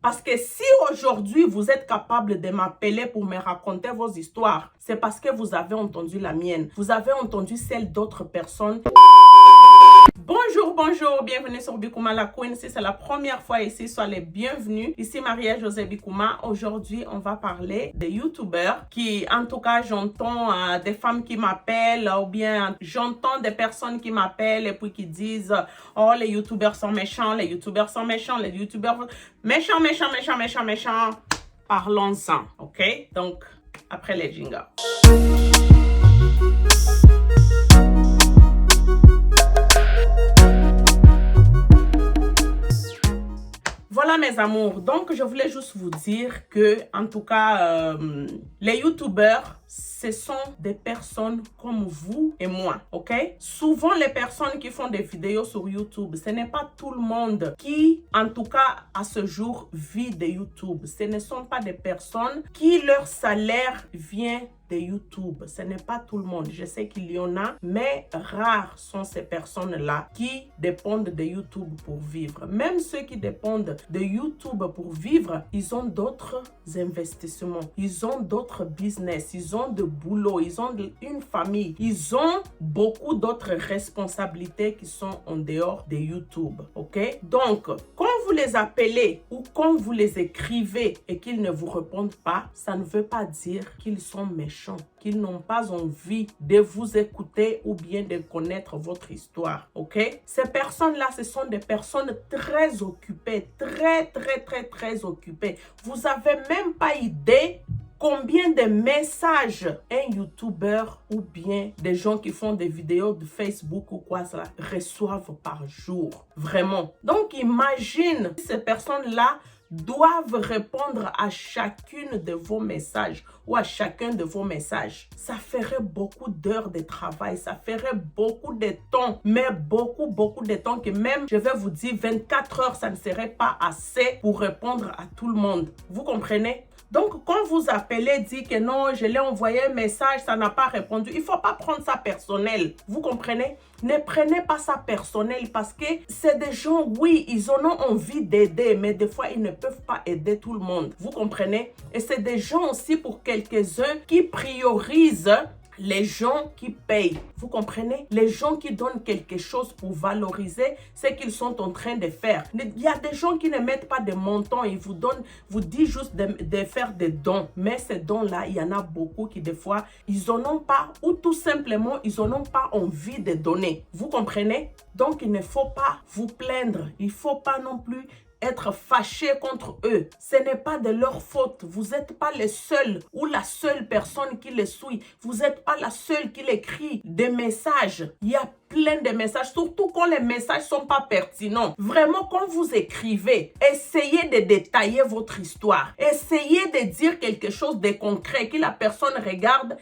Parce que si aujourd'hui vous êtes capable de m'appeler pour me raconter vos histoires, c'est parce que vous avez entendu la mienne. Vous avez entendu celle d'autres personnes. Bonjour, bonjour, bienvenue sur Bikouma la Queen. Si c'est la première fois ici, soyez les bienvenus. Ici Maria-Josée Bikouma. Aujourd'hui, on va parler des youtubeurs qui, en tout cas, j'entends des femmes qui m'appellent ou bien j'entends des personnes qui m'appellent et puis qui disent « Oh, les youtubeurs sont méchants, les youtubeurs sont méchants, les youtubeurs méchants, méchants, méchants, méchants, méchants. » Parlons-en, ok? Donc, après les jingles. Voilà mes amours, donc je voulais juste vous dire que, en tout cas, les youtubeurs, ce sont des personnes comme vous et moi, ok? Souvent, les personnes qui font des vidéos sur YouTube, ce n'est pas tout le monde qui, en tout cas, à ce jour, vit de YouTube. Ce ne sont pas des personnes qui, leur salaire vient de YouTube. Ce n'est pas tout le monde. Je sais qu'il y en a, mais rares sont ces personnes-là qui dépendent de YouTube pour vivre. Même ceux qui dépendent de YouTube pour vivre, ils ont d'autres investissements. Ils ont d'autres business. Ils ont de boulot. Ils ont une famille. Ils ont beaucoup d'autres responsabilités qui sont en dehors de YouTube. Ok? Donc, quand vous les appelez ou quand vous les écrivez et qu'ils ne vous répondent pas, ça ne veut pas dire qu'ils sont méchants, qu'ils n'ont pas envie de vous écouter ou bien de connaître votre histoire, ok? Ces personnes-là, ce sont des personnes très occupées, très occupées. Vous n'avez même pas idée combien de messages un youtubeur ou bien des gens qui font des vidéos de Facebook ou quoi ça reçoivent par jour. Vraiment. Donc, imagine ces personnes-là doivent répondre à chacune de vos messages ou à chacun de vos messages. Ça ferait beaucoup d'heures de travail, ça ferait beaucoup de temps, mais beaucoup de temps que même, je vais vous dire, 24 heures, ça ne serait pas assez pour répondre à tout le monde. Vous comprenez? Donc, quand vous appelez, dit que non, je l'ai envoyé un message, ça n'a pas répondu, il ne faut pas prendre ça personnel. Vous comprenez? Ne prenez pas ça personnel parce que c'est des gens, oui, ils en ont envie d'aider, mais des fois, ils ne peuvent pas aider tout le monde. Vous comprenez? Et c'est des gens aussi pour quelques-uns qui priorisent les gens qui payent, vous comprenez? Les gens qui donnent quelque chose pour valoriser ce qu'ils sont en train de faire. Il y a des gens qui ne mettent pas de montant, ils vous donnent, vous disent juste de faire des dons. Mais ces dons-là, il y en a beaucoup qui des fois, ils n'en ont pas ou tout simplement, ils n'en ont pas envie de donner. Vous comprenez? Donc, il ne faut pas vous plaindre. Il ne faut pas non plus être fâché contre eux. Ce n'est pas de leur faute. Vous n'êtes pas les seuls ou la seule personne qui les suit. Vous n'êtes pas la seule qui écrit des messages. Il y a plein de messages, surtout quand les messages sont pas pertinents. Vraiment, quand vous écrivez, essayez de détailler votre histoire. Essayez de dire quelque chose de concret, que la personne regarde,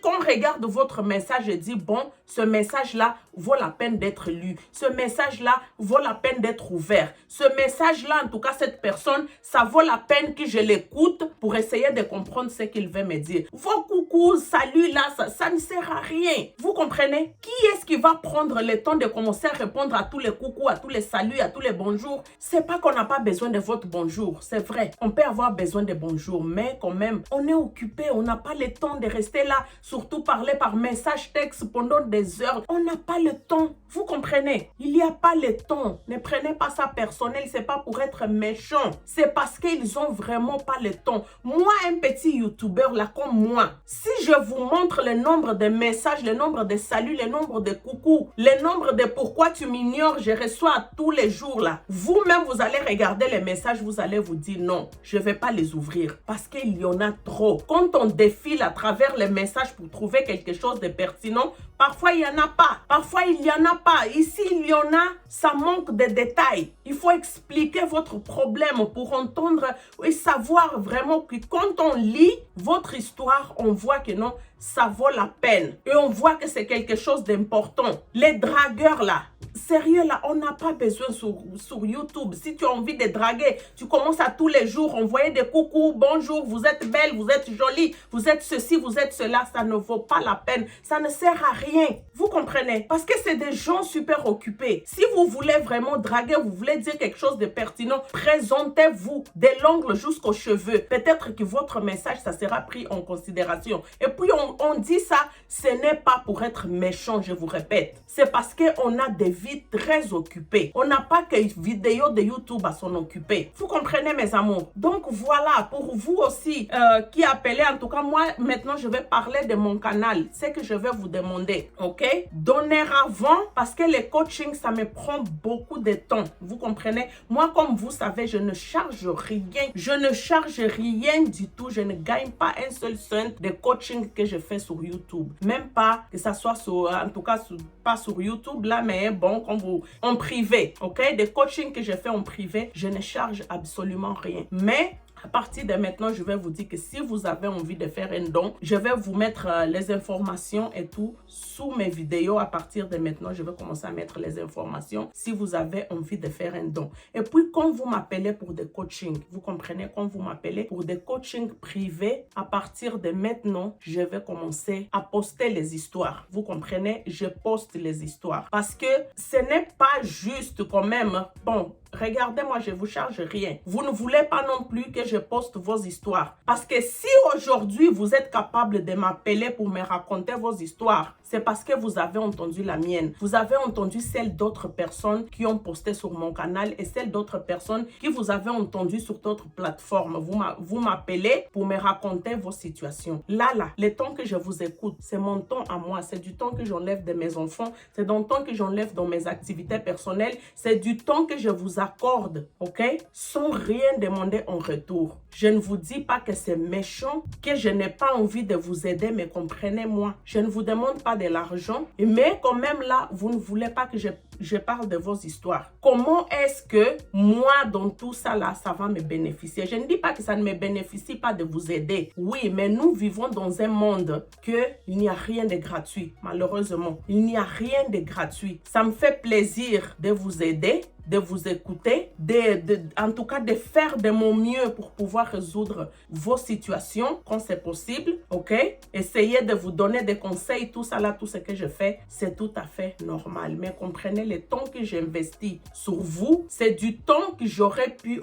qu'on regarde votre message et dit, bon, ce message-là vaut la peine d'être lu. Ce message-là vaut la peine d'être ouvert. Ce message-là, en tout cas, cette personne, ça vaut la peine que je l'écoute pour essayer de comprendre ce qu'il veut me dire. Vos coucou, salut là, ça ne sert à rien. Vous comprenez? Qui est-ce qui va prendre le temps de commencer à répondre à tous les coucous, à tous les saluts, à tous les bonjours? C'est pas qu'on n'a pas besoin de votre bonjour, c'est vrai. On peut avoir besoin de bonjour, mais quand même, on est occupé, on n'a pas le temps de rester là, surtout parler par message texte pendant des heures. On n'a pas le temps, vous comprenez? Il n'y a pas le temps. Ne prenez pas ça personnel, c'est pas pour être méchant. C'est parce qu'ils ont vraiment pas le temps. Moi, un petit youtubeur là comme moi, si je vous montre le nombre de messages, le nombre de saluts, le nombre de coucous, le nombre de pourquoi tu m'ignores, je reçois tous les jours là. Vous-même, vous allez regarder les messages, vous allez vous dire non, je ne vais pas les ouvrir parce qu'il y en a trop. Quand on défile à travers les messages pour trouver quelque chose de pertinent, parfois il n'y en a pas. Parfois il n'y en a pas. Ici il y en a, ça manque de détails. Il faut expliquer votre problème pour entendre et savoir vraiment que quand on lit votre histoire, on voit que non, ça vaut la peine. Et on voit que c'est quelque chose d'important. Les dragueurs là, Sérieux là, on n'a pas besoin sur YouTube. Si tu as envie de draguer, tu commences à tous les jours envoyer des coucous, bonjour, vous êtes belle, vous êtes jolie, vous êtes ceci, vous êtes cela. Ça ne vaut pas la peine. Ça ne sert à rien. Vous comprenez? Parce que c'est des gens super occupés. Si vous voulez vraiment draguer, vous voulez dire quelque chose de pertinent, présentez-vous de l'ongle jusqu'aux cheveux. Peut-être que votre message, ça sera pris en considération. Et puis, on dit ça, ce n'est pas pour être méchant, je vous répète. C'est parce qu'on a des vies très occupées. On n'a pas que vidéos de YouTube à s'en occuper. Vous comprenez, mes amours? Donc, voilà, pour vous aussi qui appelez, en tout cas, moi, maintenant, je vais parler de mon canal. C'est que je vais vous demander, ok? Donner avant, parce que les coachings, ça me prend beaucoup de temps. Vous comprenez? Moi, comme vous savez, je ne charge rien. Je ne charge rien du tout. Je ne gagne pas un seul cent de coaching que je fais sur YouTube. Même pas que ça soit sur, en tout cas, pas sur YouTube là, mais bon, comme vous, en privé, ok? Des coachings que je fais en privé, je ne charge absolument rien. Mais à partir de maintenant, je vais vous dire que si vous avez envie de faire un don, je vais vous mettre les informations et tout sous mes vidéos. À partir de maintenant, je vais commencer à mettre les informations si vous avez envie de faire un don. Et puis, quand vous m'appelez pour des coachings, vous comprenez, quand vous m'appelez pour des coachings privés, à partir de maintenant, je vais commencer à poster les histoires. Vous comprenez, je poste les histoires. Parce que ce n'est pas juste quand même, bon, regardez, moi, je ne vous charge rien. Vous ne voulez pas non plus que je poste vos histoires. Parce que si aujourd'hui, vous êtes capable de m'appeler pour me raconter vos histoires, c'est parce que vous avez entendu la mienne. Vous avez entendu celle d'autres personnes qui ont posté sur mon canal et celle d'autres personnes qui vous avez entendu sur d'autres plateformes. Vous m'appelez pour me raconter vos situations. Là, le temps que je vous écoute, c'est mon temps à moi. C'est du temps que j'enlève de mes enfants. C'est du temps que j'enlève dans mes activités personnelles. C'est du temps que je vous accorde, ok? Sans rien demander en retour. Je ne vous dis pas que c'est méchant, que je n'ai pas envie de vous aider, mais comprenez-moi. Je ne vous demande pas de l'argent, mais quand même là, vous ne voulez pas que je parle de vos histoires. Comment est-ce que moi, dans tout ça là, ça va me bénéficier? Je ne dis pas que ça ne me bénéficie pas de vous aider. Oui, mais nous vivons dans un monde que il n'y a rien de gratuit, malheureusement. Il n'y a rien de gratuit. Ça me fait plaisir de vous aider, de vous écouter, en tout cas de faire de mon mieux pour pouvoir résoudre vos situations quand c'est possible, ok? Essayez de vous donner des conseils, tout ça là, tout ce que je fais, c'est tout à fait normal. Mais comprenez, le temps que j'investis sur vous, c'est du temps que j'aurais pu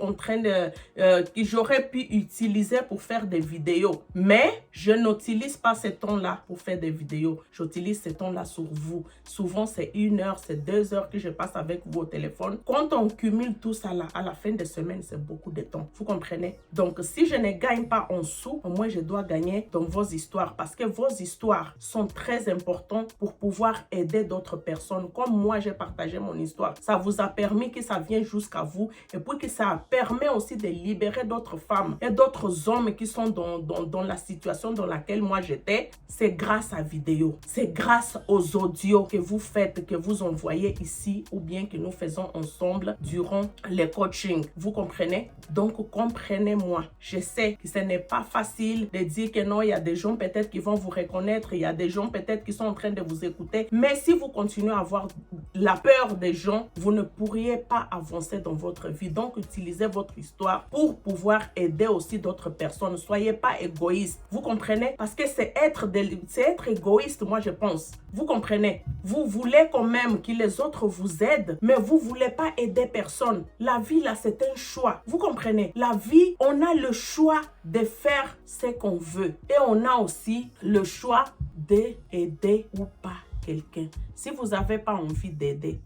utiliser pour faire des vidéos. Mais je n'utilise pas ce temps-là pour faire des vidéos. J'utilise ce temps-là sur vous. Souvent, c'est 1 heure, c'est 2 heures que je passe avec vous au téléphone. Quand on cumule tout ça là, à la fin de semaine, c'est beaucoup de temps. Vous comprenez? Donc, si je ne gagne pas en sous, au moins je dois gagner dans vos histoires. Parce que vos histoires sont très importantes pour pouvoir aider d'autres personnes. Comme moi, j'ai partagé mon histoire. Ça vous a permis que ça vienne jusqu'à vous. Et puis que ça permet aussi de libérer d'autres femmes et d'autres hommes qui sont dans la situation dans laquelle moi j'étais. C'est grâce à vidéo. C'est grâce aux audios que vous faites, que vous envoyez ici ou bien que nous faisons ensemble durant les coachings. Vous comprenez? Donc, comprenez-moi. Je sais que ce n'est pas facile de dire que non, il y a des gens peut-être qui vont vous reconnaître, il y a des gens peut-être qui sont en train de vous écouter. Mais si vous continuez à avoir la peur des gens, vous ne pourriez pas avancer dans votre vie. Donc, utilisez votre histoire pour pouvoir aider aussi d'autres personnes. Ne soyez pas égoïste. Vous comprenez? Parce que c'est être égoïste, moi, je pense. Vous comprenez? Vous voulez quand même que les autres vous aident, mais vous ne voulez pas aider personne. La vie, là, c'est un choix. Vous comprenez? La vie, on a le choix de faire ce qu'on veut. Et on a aussi le choix d'aider ou pas quelqu'un. Si vous n'avez pas envie d'aider,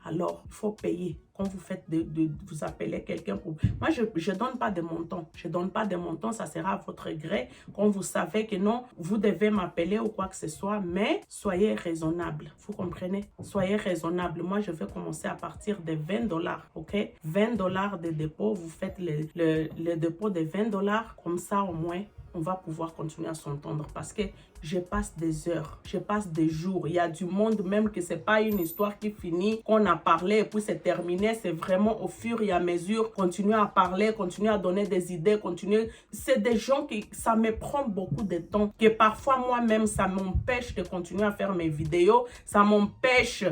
alors il faut payer. Quand vous faites vous appelez quelqu'un pour... Moi, je ne donne pas de montant. Je ne donne pas de montant, ça sera à votre gré. Quand vous savez que non, vous devez m'appeler ou quoi que ce soit, mais soyez raisonnable. Vous comprenez? Soyez raisonnable. Moi, je vais commencer à partir de 20 $, ok? 20 $ de dépôt. Vous faites le dépôt de 20 $. Comme ça, au moins, on va pouvoir continuer à s'entendre parce que je passe des heures, je passe des jours. Il y a du monde même que ce n'est pas une histoire qui finit, qu'on a parlé et puis c'est terminé. C'est vraiment au fur et à mesure, continuer à parler, continuer à donner des idées, continuer. C'est des gens qui, ça me prend beaucoup de temps, que parfois moi-même, ça m'empêche de continuer à faire mes vidéos, ça m'empêche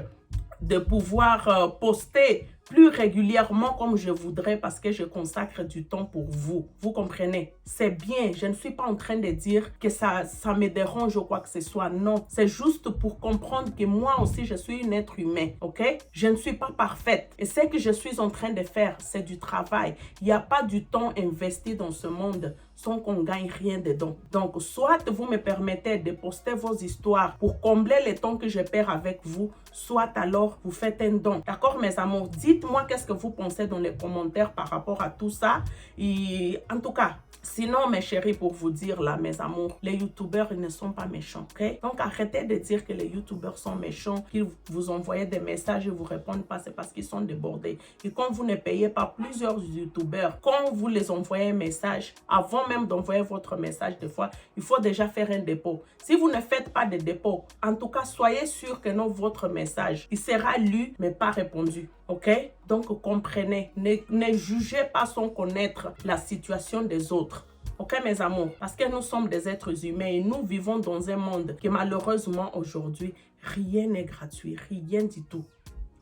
de pouvoir poster plus régulièrement comme je voudrais parce que je consacre du temps pour vous. Vous comprenez? C'est bien. Je ne suis pas en train de dire que ça me dérange ou quoi que ce soit. Non. C'est juste pour comprendre que moi aussi, je suis une être humain. OK? Je ne suis pas parfaite. Et ce que je suis en train de faire, c'est du travail. Il n'y a pas du temps investi dans ce monde sans qu'on gagne rien dedans. Donc, soit vous me permettez de poster vos histoires pour combler le temps que je perds avec vous, soit alors vous faites un don. D'accord, mes amours? Dites-moi qu'est-ce que vous pensez dans les commentaires par rapport à tout ça. Et en tout cas, sinon, mes chéris, pour vous dire là, mes amours, les youtubeurs, ils ne sont pas méchants, ok? Donc, arrêtez de dire que les youtubeurs sont méchants, qu'ils vous envoient des messages et vous répondent pas, c'est parce qu'ils sont débordés. Et quand vous ne payez pas plusieurs youtubeurs, quand vous les envoyez un message, avant même d'envoyer votre message, des fois, il faut déjà faire un dépôt. Si vous ne faites pas de dépôt, en tout cas, soyez sûr que non, votre message, il sera lu, mais pas répondu. OK? Donc, comprenez. Ne jugez pas sans connaître la situation des autres. OK, mes amours? Parce que nous sommes des êtres humains et nous vivons dans un monde que malheureusement, aujourd'hui, rien n'est gratuit. Rien du tout.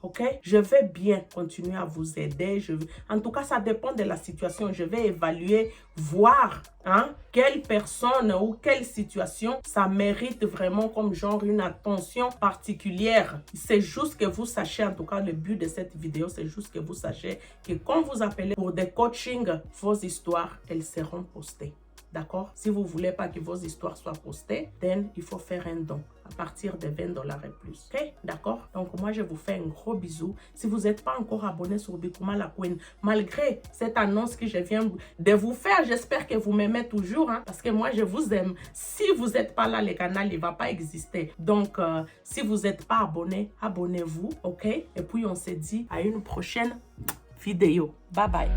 OK? Je vais bien continuer à vous aider. En tout cas, ça dépend de la situation. Je vais évaluer, voir quelle personne ou quelle situation ça mérite vraiment comme genre une attention particulière. C'est juste que vous sachiez, en tout cas, le but de cette vidéo, c'est juste que vous sachiez que quand vous appelez pour des coachings, vos histoires, elles seront postées. D'accord? Si vous ne voulez pas que vos histoires soient postées, il faut faire un don à partir de $20 et plus. OK? D'accord? Donc, moi, je vous fais un gros bisou. Si vous n'êtes pas encore abonné sur Bikuma la Queen, malgré cette annonce que je viens de vous faire, j'espère que vous m'aimez toujours, parce que moi, je vous aime. Si vous n'êtes pas là, le canal, il ne va pas exister. Donc, si vous n'êtes pas abonné, abonnez-vous. OK? Et puis, on se dit à une prochaine vidéo. Bye bye.